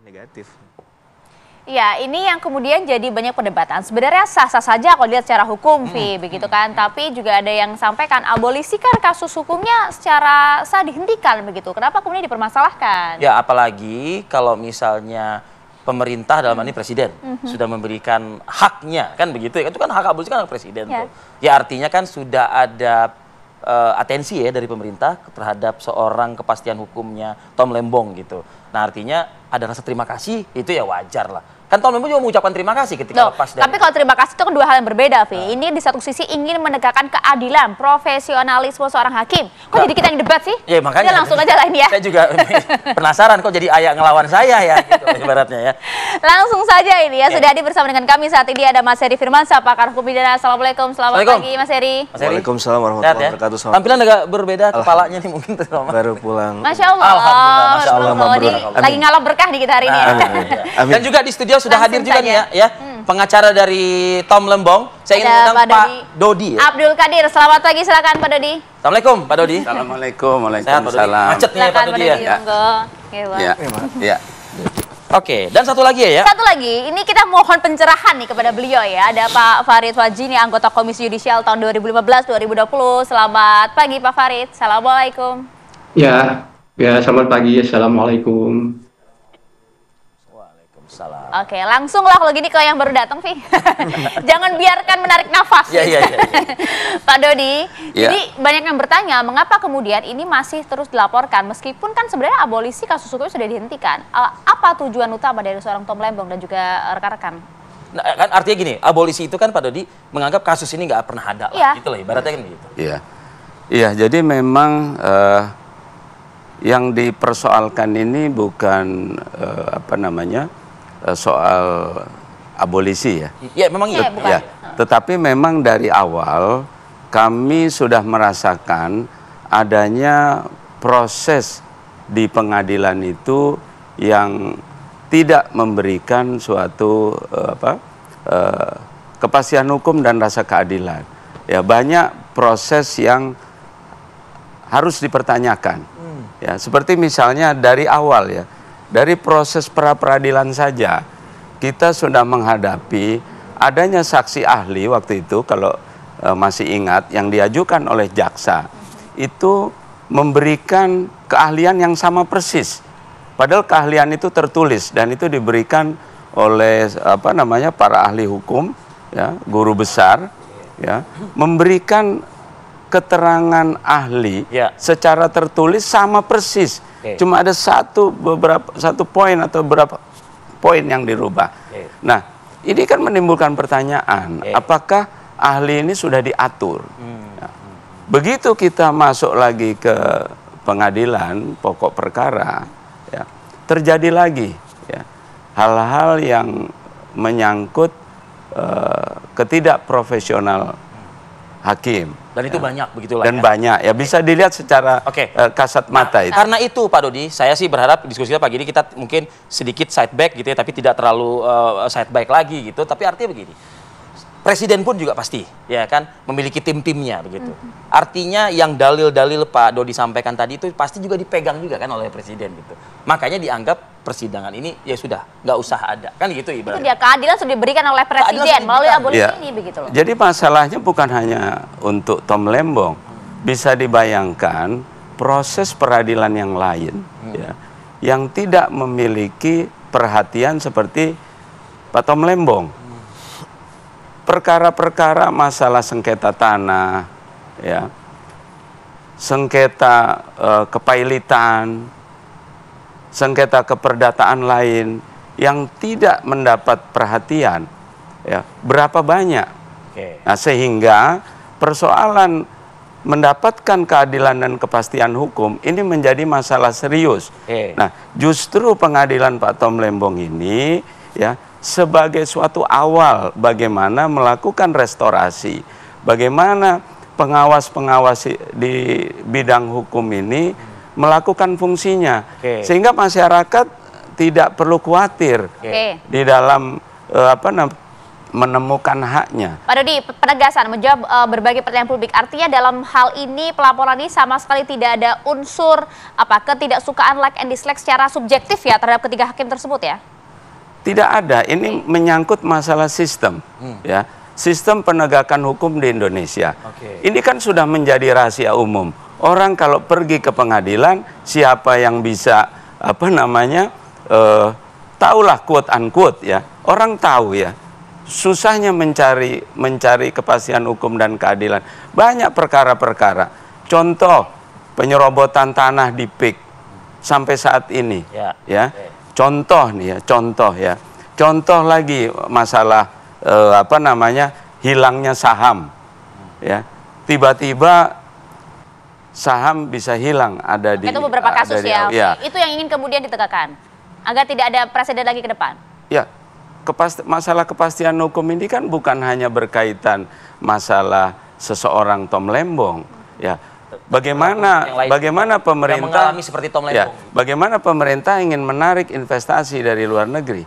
negatif. Ya, ini yang kemudian jadi banyak perdebatan. Sebenarnya sah-sah saja kalau lihat secara hukum, Vi, begitu kan. Tapi juga ada yang sampaikan abolisi kan kasus hukumnya secara sah dihentikan begitu. Kenapa kemudian dipermasalahkan? Ya, apalagi kalau misalnya pemerintah dalam hal ini presiden sudah memberikan haknya kan begitu ya. Itu kan hak abolisi kan hak presiden tuh. Ya artinya kan sudah ada atensi ya dari pemerintah terhadap seorang kepastian hukumnya Tom Lembong gitu. Nah artinya ada rasa terima kasih, itu ya wajar lah. Kan Tom Lembong juga mengucapkan terima kasih ketika lepas dari... Tapi kalau terima kasih itu kan dua hal yang berbeda, Vi. Ini di satu sisi ingin menegakkan keadilan, profesionalisme seorang hakim. Kok jadi kita yang debat sih? Ya makanya. Kita langsung aja lah ini ya. Saya juga penasaran kok jadi ayah ngelawan saya ya, gitu ibaratnya ya. Langsung saja ini ya, sudah hadir bersama dengan kami saat ini ada Mas Heri Firmansyah, pakar hukum pidana. Assalamualaikum, selamat pagi Mas Heri. Waalaikumsalam warahmatullahi wabarakatuh. Tampilan agak berbeda kepalanya nih mungkin. Baru pulang. Masya Allah. Alhamdulillah, Masya Allah. Lagi ngalap berkah nih kita hari ini ya. Dan juga di studio sudah hadir juga nih ya, pengacara dari Tom Lembong. Saya ingin mengundang Pak Dodi. Abdul Qadir, selamat pagi, silakan Pak Dodi. Assalamualaikum Pak Dodi. Assalamualaikum, waalaikumsalam. Macet nih Pak Dodi ya. Ya. Oke, dan satu lagi ya. Satu lagi, ini kita mohon pencerahan nih kepada beliau ya. Ada Pak Farid Wajini, anggota Komisi Yudisial tahun 2015-2020. Selamat pagi Pak Farid. Assalamualaikum. Ya, selamat pagi. Assalamualaikum. Oke, langsung lah kalau gini ke yang baru datang, Vi. Jangan biarkan menarik nafas. Iya. Pak Dodi, jadi banyak yang bertanya mengapa kemudian ini masih terus dilaporkan meskipun kan sebenarnya abolisi kasus hukum sudah dihentikan. Apa tujuan utama dari seorang Tom Lembong dan juga rekan-rekan? Nah, kan artinya gini, abolisi itu kan Pak Dodi menganggap kasus ini nggak pernah ada lah, gitu lah ibaratnya kan gitu. Iya, jadi memang yang dipersoalkan ini bukan soal abolisi ya. Ya memang iya. Ya, tetapi memang dari awal kami sudah merasakan adanya proses di pengadilan itu yang tidak memberikan suatu kepastian hukum dan rasa keadilan. Ya, banyak proses yang harus dipertanyakan. Ya, seperti misalnya dari awal ya. Dari proses pra-peradilan saja, kita sudah menghadapi adanya saksi ahli waktu itu, kalau masih ingat, yang diajukan oleh jaksa, itu memberikan keahlian yang sama persis. Padahal keahlian itu tertulis, dan itu diberikan oleh para ahli hukum, ya, guru besar, ya, memberikan keterangan ahli secara tertulis sama persis. Cuma ada satu poin atau beberapa poin yang dirubah. Nah, ini kan menimbulkan pertanyaan, apakah ahli ini sudah diatur? Nah, begitu kita masuk lagi ke pengadilan pokok perkara, ya, terjadi lagi hal-hal yang menyangkut ketidakprofesional hakim. Dan itu banyak begitulah. Dan banyak ya, bisa dilihat secara kasat mata itu. Karena itu Pak Dodi, saya sih berharap diskusi kita pagi ini kita mungkin sedikit side back gitu ya, tapi tidak terlalu side back lagi gitu. Tapi artinya begini, presiden pun juga pasti ya kan memiliki tim-timnya begitu. Artinya yang dalil-dalil Pak Dodi sampaikan tadi itu pasti juga dipegang juga kan oleh presiden gitu. Makanya dianggap persidangan ini ya sudah nggak usah ada kan gitu ibaratnya. Itu dia, keadilan sudah diberikan oleh presiden melalui abolisi ini begitu loh. Jadi masalahnya bukan hanya untuk Tom Lembong, bisa dibayangkan proses peradilan yang lain ya, yang tidak memiliki perhatian seperti Pak Tom Lembong. Perkara-perkara masalah sengketa tanah, ya, sengketa kepailitan, sengketa keperdataan lain yang tidak mendapat perhatian, ya, berapa banyak? Nah, sehingga persoalan mendapatkan keadilan dan kepastian hukum ini menjadi masalah serius. Nah, justru pengadilan Pak Tom Lembong ini ya sebagai suatu awal bagaimana melakukan restorasi, bagaimana pengawas-pengawas di bidang hukum ini melakukan fungsinya, sehingga masyarakat tidak perlu khawatir di dalam menemukan haknya. Pak Dodi, penegasan menjawab berbagai pertanyaan publik. Artinya dalam hal ini pelaporan ini sama sekali tidak ada unsur ketidaksukaan like and dislike secara subjektif ya terhadap ketiga hakim tersebut ya? Tidak ada. Ini menyangkut masalah sistem, ya. Sistem penegakan hukum di Indonesia. Ini kan sudah menjadi rahasia umum. Orang kalau pergi ke pengadilan, siapa yang bisa tahulah quote unquote ya. Orang tahu ya. Susahnya mencari kepastian hukum dan keadilan. Banyak perkara-perkara. Contoh penyerobotan tanah di PIK sampai saat ini, ya. Contoh nih ya, contoh ya. Contoh lagi masalah hilangnya saham, ya. Tiba-tiba saham bisa hilang ada di. Itu beberapa kasus ya. Ya. Itu yang ingin kemudian ditegakkan agar tidak ada presiden lagi ke depan. Ya. Masalah kepastian hukum ini kan bukan hanya berkaitan masalah seseorang Tom Lembong, ya. Bagaimana pemerintah yang mengalami seperti Tom Lembong. Ya, bagaimana pemerintah ingin menarik investasi dari luar negeri?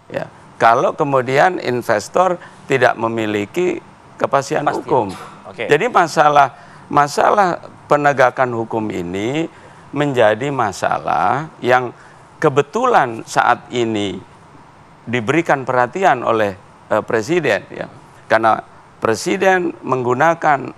Ya. Kalau kemudian investor tidak memiliki kepastian hukum. Jadi masalah penegakan hukum ini menjadi masalah yang kebetulan saat ini diberikan perhatian oleh presiden, ya, karena presiden menggunakan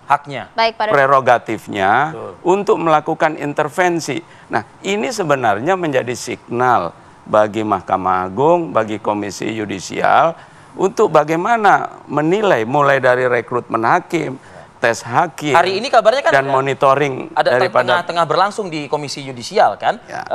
haknya, prerogatifnya untuk melakukan intervensi. Nah, ini sebenarnya menjadi signal bagi Mahkamah Agung, bagi Komisi Yudisial untuk bagaimana menilai mulai dari rekrutmen hakim, tes hakim. Hari ini kabarnya kan dan monitoring daripada tengah berlangsung di Komisi Yudisial kan, ya.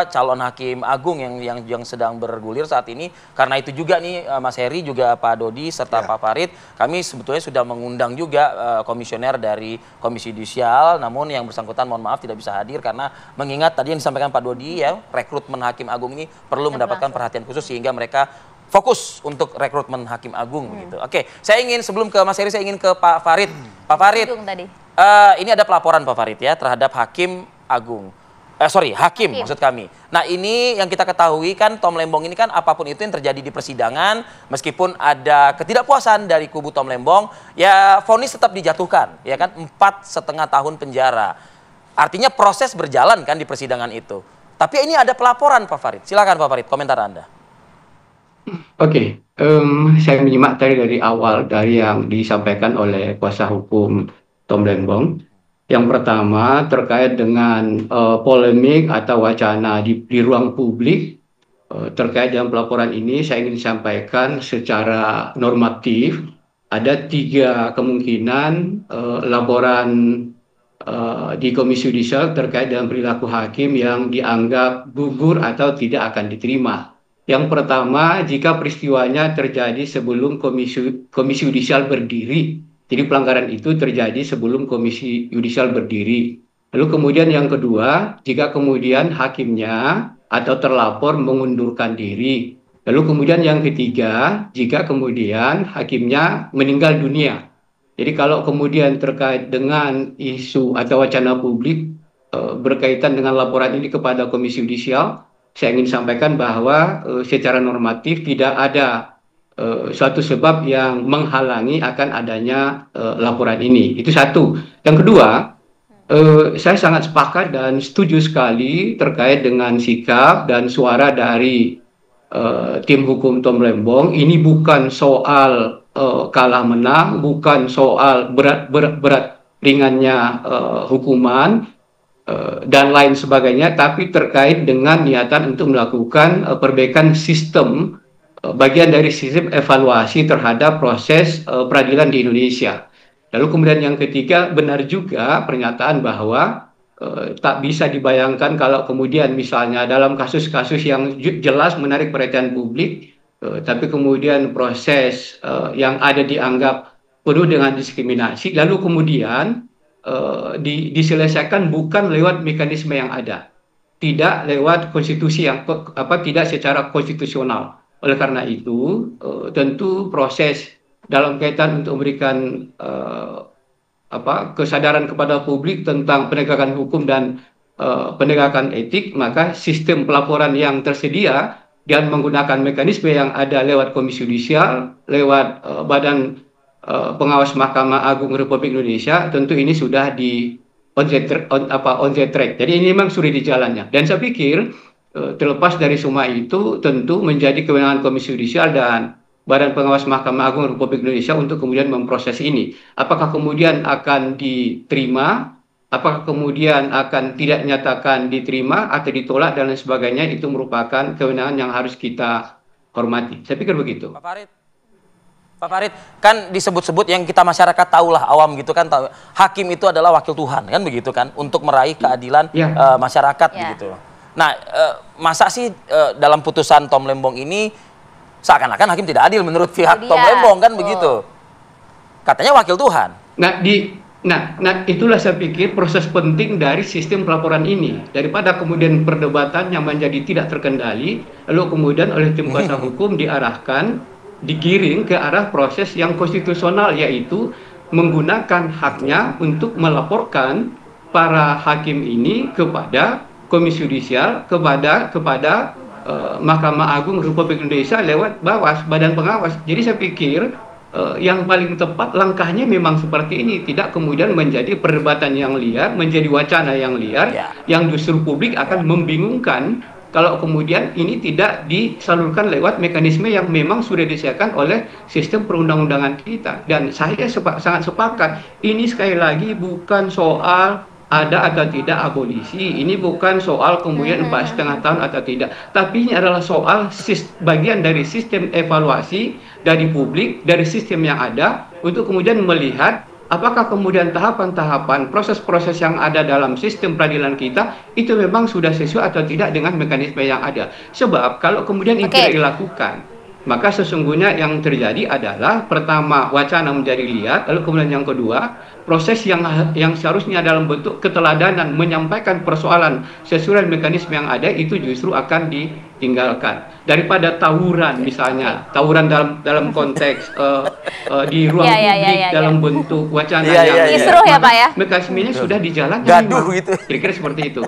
Calon hakim agung yang sedang bergulir saat ini. Karena itu juga nih Mas Heri juga Pak Dodi serta Pak Farid, kami sebetulnya sudah mengundang juga komisioner dari Komisi Yudisial, namun yang bersangkutan mohon maaf tidak bisa hadir karena mengingat tadi yang disampaikan Pak Dodi ya, rekrutmen hakim agung ini perlu mendapatkan perhatian khusus sehingga mereka fokus untuk rekrutmen hakim agung begitu. Oke, saya ingin sebelum ke Mas Heri saya ingin ke Pak Farid. Pak Farid, ini ada pelaporan Pak Farid ya terhadap hakim agung. Hakim maksud kami. Nah, ini yang kita ketahui kan Tom Lembong ini kan apapun itu yang terjadi di persidangan, meskipun ada ketidakpuasan dari kubu Tom Lembong, ya vonis tetap dijatuhkan, ya kan 4,5 tahun penjara. Artinya proses berjalan kan di persidangan itu. Tapi ini ada pelaporan Pak Farid. Silakan Pak Farid, komentar Anda. Oke, saya menyimak dari awal dari yang disampaikan oleh kuasa hukum Tom Lembong. Yang pertama terkait dengan polemik atau wacana di ruang publik terkait dengan pelaporan ini, saya ingin sampaikan secara normatif ada 3 kemungkinan laporan di Komisi Yudisial terkait dengan perilaku hakim yang dianggap gugur atau tidak akan diterima. Yang pertama, jika peristiwanya terjadi sebelum Komisi Yudisial berdiri. Jadi pelanggaran itu terjadi sebelum Komisi Yudisial berdiri. Lalu kemudian yang kedua, jika kemudian hakimnya atau terlapor mengundurkan diri. Lalu kemudian yang ketiga, jika kemudian hakimnya meninggal dunia. Jadi kalau kemudian terkait dengan isu atau wacana publik berkaitan dengan laporan ini kepada Komisi Yudisial, saya ingin sampaikan bahwa secara normatif tidak ada suatu sebab yang menghalangi akan adanya laporan ini. Itu satu. Yang kedua, saya sangat sepakat dan setuju sekali terkait dengan sikap dan suara dari tim hukum Tom Lembong. Ini bukan soal kalah menang, bukan soal berat ringannya hukuman dan lain sebagainya, tapi terkait dengan niatan untuk melakukan perbaikan sistem, bagian dari sistem evaluasi terhadap proses peradilan di Indonesia. Lalu kemudian yang ketiga, benar juga pernyataan bahwa tak bisa dibayangkan kalau kemudian misalnya dalam kasus-kasus yang jelas menarik perhatian publik, tapi kemudian proses yang ada dianggap penuh dengan diskriminasi, lalu kemudian diselesaikan bukan lewat mekanisme yang ada, tidak lewat konstitusi yang tidak secara konstitusional. Oleh karena itu, tentu proses dalam kaitan untuk memberikan kesadaran kepada publik tentang penegakan hukum dan penegakan etik, maka sistem pelaporan yang tersedia dan menggunakan mekanisme yang ada lewat Komisi Yudisial, lewat Badan Pengawas Mahkamah Agung Republik Indonesia, tentu ini sudah di on the track. Jadi ini memang sudah di jalannya. Dan saya pikir terlepas dari semua itu, tentu menjadi kewenangan Komisi Yudisial dan Badan Pengawas Mahkamah Agung Republik Indonesia untuk kemudian memproses ini. Apakah kemudian akan diterima, apakah kemudian akan tidak nyatakan diterima atau ditolak dan lain sebagainya, itu merupakan kewenangan yang harus kita hormati. Saya pikir begitu. Pak Farid, kan disebut-sebut yang kita masyarakat tahulah, awam gitu kan, tahu, hakim itu adalah wakil Tuhan, kan begitu kan, untuk meraih keadilan masyarakat begitu. Nah, masa sih dalam putusan Tom Lembong ini seakan-akan hakim tidak adil menurut pihak Tom Lembong, kan begitu? Katanya wakil Tuhan. Nah, itulah saya pikir proses penting dari sistem pelaporan ini. Daripada kemudian perdebatan yang menjadi tidak terkendali, lalu kemudian oleh tim kuasa hukum digiring ke arah proses yang konstitusional, yaitu menggunakan haknya untuk melaporkan para hakim ini kepada Komisi Yudisial, kepada Mahkamah Agung Republik Indonesia lewat Badan Pengawas. Jadi saya pikir yang paling tepat langkahnya memang seperti ini, tidak kemudian menjadi perdebatan yang liar, menjadi wacana yang liar, yang justru publik akan membingungkan kalau kemudian ini tidak disalurkan lewat mekanisme yang memang sudah disediakan oleh sistem perundang-undangan kita. Dan saya sangat sepakat, ini sekali lagi bukan soal ada atau tidak abolisi, ini bukan soal kemudian 4,5 tahun atau tidak, tapi ini adalah soal bagian dari sistem evaluasi dari publik, dari sistem yang ada, untuk kemudian melihat apakah kemudian tahapan-tahapan, proses-proses yang ada dalam sistem peradilan kita itu memang sudah sesuai atau tidak dengan mekanisme yang ada. Sebab kalau kemudian itu tidak dilakukan, maka sesungguhnya yang terjadi adalah pertama wacana menjadi liar, lalu kemudian yang kedua proses yang seharusnya dalam bentuk keteladanan menyampaikan persoalan sesuai mekanisme yang ada itu justru akan ditinggalkan. Daripada tawuran misalnya, tawuran dalam konteks di ruang publik dalam bentuk wacana yang kisruh ya Pak ya. Mekanismenya sudah dijalankan. Gaduh gitu. Kira-kira seperti itu.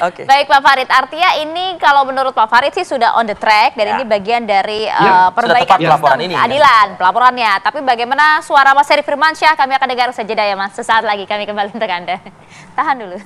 Baik Pak Farid, artinya ini kalau menurut Pak Farid sih sudah on the track dan ini bagian dari perbaikan sistem keadilan pelaporannya. Tapi bagaimana suara Mas Heri Firmansyah? Kami akan dengar saja ya Mas. Sesaat lagi kami kembali untuk Anda. Tahan dulu.